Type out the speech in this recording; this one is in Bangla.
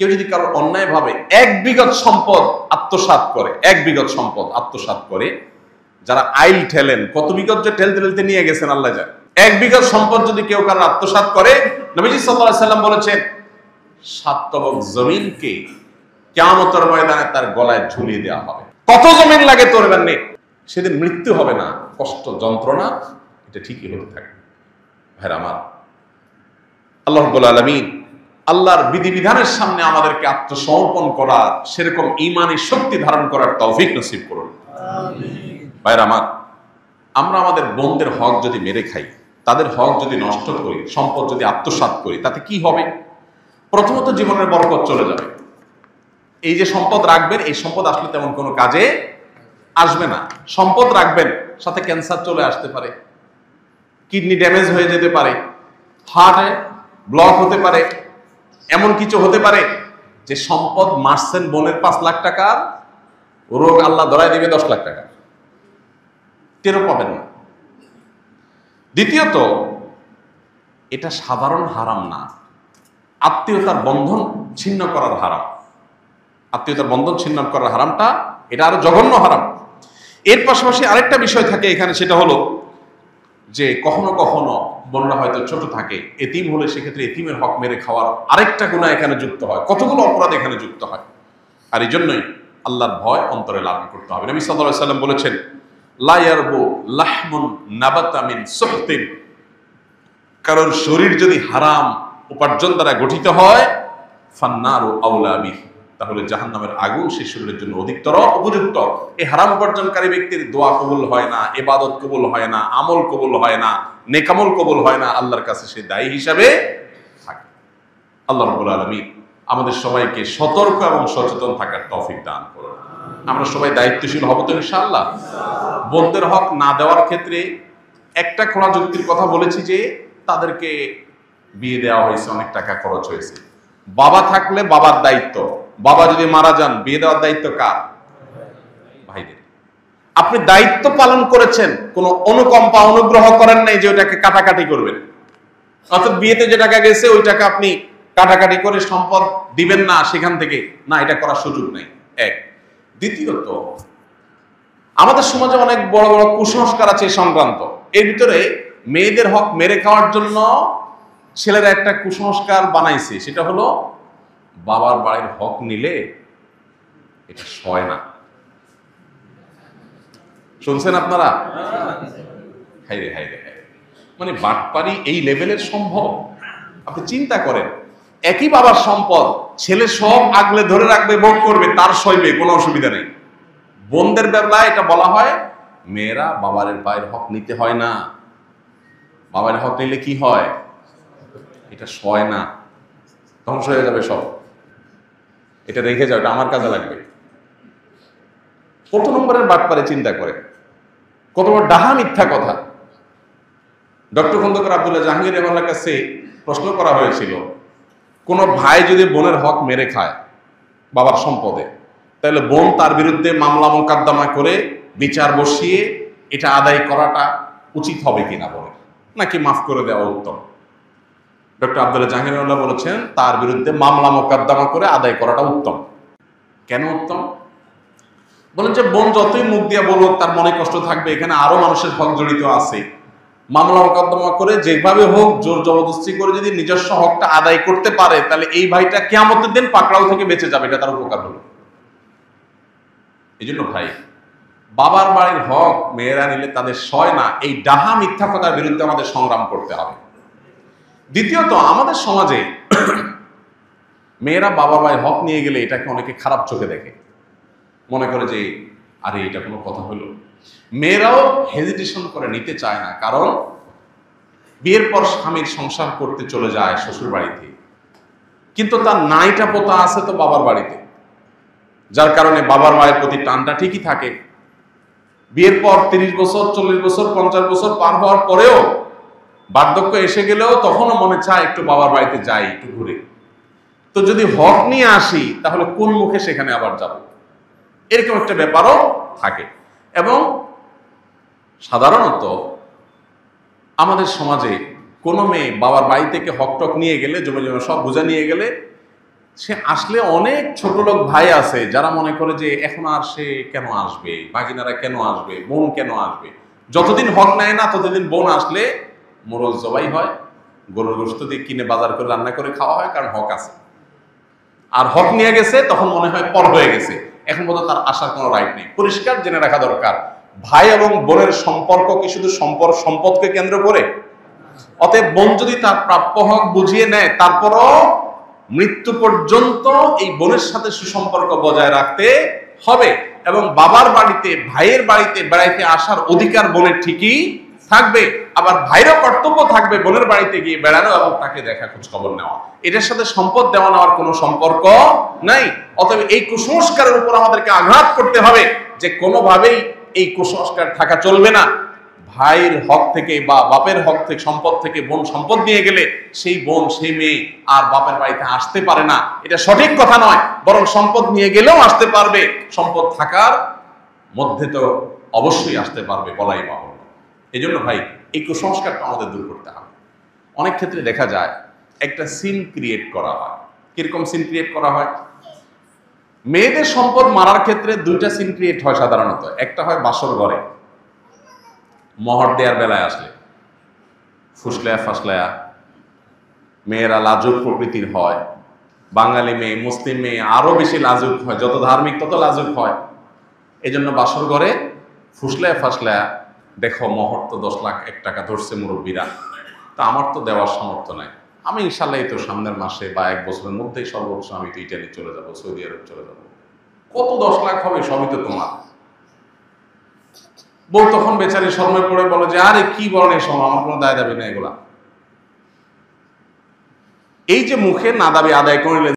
কেউ যদি কারোর অন্যায় ভাবে 1 বিঘত সম্পদ আত্মসাৎ করে, 1 বিঘত সম্পদ আত্মসাৎ করে, যারা আইল ঠেলেন, কত বিঘত যে ঠেলতে ঠেলতে নিয়ে গেছেন আল্লাহ জানে। 1 বিঘত সম্পদ যদি কেউ কারোর আত্মসাৎ করে, নবীজি সাল্লাল্লাহু আলাইহি সাল্লাম বলেছেন 7 তবক জমিনকে কিয়ামতের ময়দানে তার গলায় ঝুলিয়ে দেওয়া হবে। কত জমিন লাগে তোর জানেন, সেদিন মৃত্যু হবে না, কষ্ট যন্ত্রণা এটা ঠিকই হতে থাকে। ভাইরা আমার, আল্লাহ রাব্বুল আলামিন আল্লাহর বিধিবিধানের সামনে আমাদেরকে আত্মসমর্পণ করার, সেরকম ঈমানি শক্তি ধারণ করার তৌফিক নসিব করুন। আমিন। ভাইরা আমার, আমরা আমাদের বোনদের হক যদি মেরে খাই, তাদের হক যদি নষ্ট করি, সম্পদ যদি আত্মসাৎ করি, তাতে কি হবে? প্রথমত জীবনের বরকত চলে যাবে। এই যে সম্পদ রাখবেন, এই সম্পদ আসলে তেমন কোনো কাজে আসবে না। সম্পদ রাখবেন, সাথে ক্যান্সার চলে আসতে পারে, কিডনি ড্যামেজ হয়ে যেতে পারে, হার্টে ব্লক হতে পারে, এমন কিছু হতে পারে যে সম্পদ মারছেন বোনের 5 লাখ টাকার রোগ আল্লাহ ধরায় দিবে 10 লাখ টাকা, টেরও পাবেন না। দ্বিতীয়ত, এটা সাধারণ হারাম না, আত্মীয়তার বন্ধন ছিন্ন করার হারাম। আত্মীয়তার বন্ধন ছিন্ন করার হারামটা এটা আরো জঘন্য হারাম। এর পাশাপাশি আরেকটা বিষয় থাকে এখানে, সেটা হলো যে কখনো কখনো বোনরা হয়তো ছোট থাকে, এতিম হলে সেক্ষেত্রে এতিমের হক মেরে খাওয়ার আরেকটা গুনাহ এখানে যুক্ত হয়, কতগুলো অপরাধ এখানে যুক্ত হয়। আর এই জন্যই আল্লাহর ভয় অন্তরে লালন করতে হবে। নবী সাল্লাল্লাহু আলাইহি সাল্লাম বলেছেন, লা ইয়ারবু লাহমুন নাবাতা মিন সুহতিন, কারোর শরীর যদি হারাম উপার্জন দ্বারা গঠিত হয়, ফান্নারু আউলা বিহি, তাহলে জাহান্নামের আগুন সেই শরীরের জন্য অধিকতর উপযুক্ত। এই হারাম উপার্জনকারী ব্যক্তির দোয়া কবুল হয় না, ইবাদত কবুল হয় না, আমল কবুল হয় না, নেকামল কবুল হয় না, আল্লাহর কাছে সে দায়ী হিসাবে থাকে। আল্লাহ রাব্বুল আলামিন আমাদের সবাইকে সতর্ক এবং সচেতন থাকার তৌফিক দান করুন। আমরা সবাই দায়িত্বশীল হব তো ইনশাআল্লাহ। বোনদের হক না দেওয়ার ক্ষেত্রে একটা খোলা যুক্তির কথা বলেছি যে তাদেরকে বিয়ে দেওয়া হয়েছে, অনেক টাকা খরচ হয়েছে। বাবা থাকলে বাবার দায়িত্ব, বাবা যদি মারা যান বিয়ে দেওয়ার দায়িত্ব কার? ভাইদের। আপনি দায়িত্ব পালন করেছেন, কোনো অনুকম্পা অনুগ্রহ করেন নাই যে ওইটাকে কাটাকাটি করবেন, অর্থাৎ বিয়েতে যে টাকা গেছে ওই টাকা আপনি কাটাকাটি করে সম্পদ দিবেন না সেখান থেকে, না, এটা করার সুযোগ নেই। এক। দ্বিতীয়ত, আমাদের সমাজে অনেক বড় বড় কুসংস্কার আছে সংক্রান্ত। এর ভিতরে মেয়েদের হক মেরে খাওয়ার জন্য ছেলেরা একটা কুসংস্কার বানাইছে, সেটা হলো বাবার বাড়ির হক নিলে এটা সয় না। শুনছেন আপনারা? হাইরে হাইরে হাইরে, মানে বাটপারি এই লেভেলের সম্ভব? আপনি চিন্তা করেন, একই বাবার সম্পদ, ছেলে সব আগলে ধরে রাখবে, ভোগ করবে, তার সইবে, কোনো অসুবিধা নেই। বোনদের বেলায় এটা বলা হয়, মেয়েরা বাবার ভাইয়ের হক নিতে হয় না, বাবার হক নিলে কি হয়? এটা সয় না, ধ্বংস হয়ে যাবে সব, এটা রেখে যাও, এটা আমার কাজে লাগবে। কত নম্বরের বাটপারে চিন্তা করে, কত বড় ডাহা মিথ্যা কথা। ডক্টর খন্দকার আব্দুল্লাহ জাহাঙ্গীর রহমানের কাছে প্রশ্ন করা হয়েছিল, কোন ভাই যদি বোনের হক মেরে খায় বাবার সম্পদে, তাহলে বোন তার বিরুদ্ধে মামলা মোকদ্দমা করে বিচার বসিয়ে এটা আদায় করাটা উচিত হবে কিনা বলে, নাকি মাফ করে দেওয়া উত্তম? ডক্টর আব্দুল্লাহ জাহাঙ্গীর রহমাল্লাহ বলেছেন তার বিরুদ্ধে মামলা মোকদ্দমা করে আদায় করাটা উত্তম। কেন উত্তম? বলেন যে বোন যতই মুখ দিয়ে বলুক তার মনে কষ্ট থাকবে, এখানে আরো মানুষের হক জড়িত আছে। মামলা মোকদ্দমা করে যেভাবে হোক জোর জবরদস্তি করে যদি নিজস্ব হকটা আদায় করতে পারে, তাহলে এই ভাইটা কিয়ামতের দিন পাকড়াও থেকে বেঁচে যাবে, এটা তার উপকার হলো। এই জন্য ভাই, বাবার বাড়ির হক মেয়েরা নিলে তাদের সয় না, এই ডাহা মিথ্যা কথার বিরুদ্ধে আমাদের সংগ্রাম করতে হবে। দ্বিতীয়ত, আমাদের সমাজে মেয়েরা বাবার বাড়ির হক নিয়ে গেলে এটাকে অনেকে খারাপ চোখে দেখে, মনে করে যে আরে এটা কোনো কথা হলো। মেয়েরাও হেজিটেশন করে নিতে চায় না, কারণ বিয়ের পর স্বামীর সংসার করতে চলে যায় শ্বশুর বাড়িতে, কিন্তু তার নাইটা পোতা আছে তো বাবার বাড়িতে, যার কারণে বাবার মায়ের প্রতি টানটা ঠিকই থাকে। বিয়ের পর 30 বছর 40 বছর 50 বছর পার হওয়ার পরেও, বার্ধক্য এসে গেলেও তখনও মনে চায় একটু বাবার বাড়িতে যাই, একটু ঘুরে। তো যদি হক নিয়ে আসি তাহলে কোন মুখে সেখানে আবার যাব, এরকম একটা ব্যাপারও থাকে। এবং সাধারণত আমাদের সমাজে কোনো মেয়ে বাবার বাড়ি থেকে হক টক নিয়ে গেলে, জমে জমে সব বোঝা নিয়ে গেলে, সে আসলে অনেক ছোট লোক ভাই আছে যারা মনে করে যে এখন আর সে কেন আসবে, বাগিনারা কেন আসবে, বোন কেন আসবে। যতদিন হক নেয় না ততদিন বোন আসলে মোরল জবাই হয়, গরুর গোশত দিয়ে কিনে বাজার করে রান্না করে খাওয়া হয়, কারণ হক আছে। আর হক নিয়ে গেছে তখন মনে হয় পর হয়ে গেছে, এখন পর্যন্ত তার আসার কোনো রাইট নেই। পরিষ্কার জেনে রাখা দরকার, ভাই এবং বোনের সম্পর্ক কি শুধু সম্পদকে কেন্দ্র করে? অতএব বোন যদি তার প্রাপ্য হক বুঝিয়ে নেয়, তারপরও মৃত্যু পর্যন্ত এই বোনের সাথে সুসম্পর্ক বজায় রাখতে হবে। এবং বাবার বাড়িতে, ভাইয়ের বাড়িতে বেড়াইতে আসার অধিকার বোনের ঠিকই থাকবে। আবার ভাইয়েরও কর্তব্য থাকবে বোনের বাড়িতে গিয়ে বেড়ানো এবং তাকে দেখা, খোঁজ খবর নেওয়া। এটার সাথে সম্পদ দেওয়া নেওয়ার কোনো সম্পর্ক নাই। অতএব এই কুসংস্কারের উপর আমাদেরকে আঘাত করতে হবে যে কোনোভাবেই এই কুসংস্কার থাকা চলবে না। ভাইয়ের হক থেকে বা বাপের হক থেকে, সম্পদ থেকে বোন সম্পদ নিয়ে গেলে সেই বোন, সেই মেয়ে আর বাপের বাড়িতে আসতে পারে না, এটা সঠিক কথা নয়। বরং সম্পদ নিয়ে গেলেও আসতে পারবে, সম্পদ থাকার মধ্যে তো অবশ্যই আসতে পারবে, বলাই বাহুল্য। এই জন্য ভাই এই কুসংস্কারটা আমাদের দূর করতে হবে। অনেক ক্ষেত্রে দেখা যায় একটা সিন ক্রিয়েট করা হয়। কিরকম সিন ক্রিয়েট করা হয়? মেয়েদের সম্পদ মারার ক্ষেত্রে দুইটা সিন ক্রিয়েট হয় সাধারণত। একটা হয় বাসর ঘরে, মহর দেওয়ার বেলায় আসলে ফুসলায়া ফাসলায়া, মেয়েরা লাজুক প্রকৃতির হয়। বাঙালি মেয়ে, মুসলিম মেয়ে আরো বেশি লাজুক হয়, যত ধার্মিক তত লাজুক হয়। এই জন্য বাসর ঘরে ফুসলায়া ফাসলায়া, দেখো মোহর তো 10 লাখ 1 টাকা ধরছে মুরব্বীরা, তা আমার তো দেওয়ার সামর্থ্য নাই, আমি ইনশাল্লাহ এই তো সামনের মাসে বা 1 বছরের মধ্যেই সর্বোচ্চ আমি তো ইটালি চলে যাব, সৌদি আরব চলে যাব, কত 10 লাখ হবে, সবই তো তোমার। বউ তখন বেচারি শর্মে পড়ে বলে যে আরে কি বলেন এই সময়, আমার কোনো দায় দাবি না এগুলা। এই যে মুখে না দাবি আদায় করলে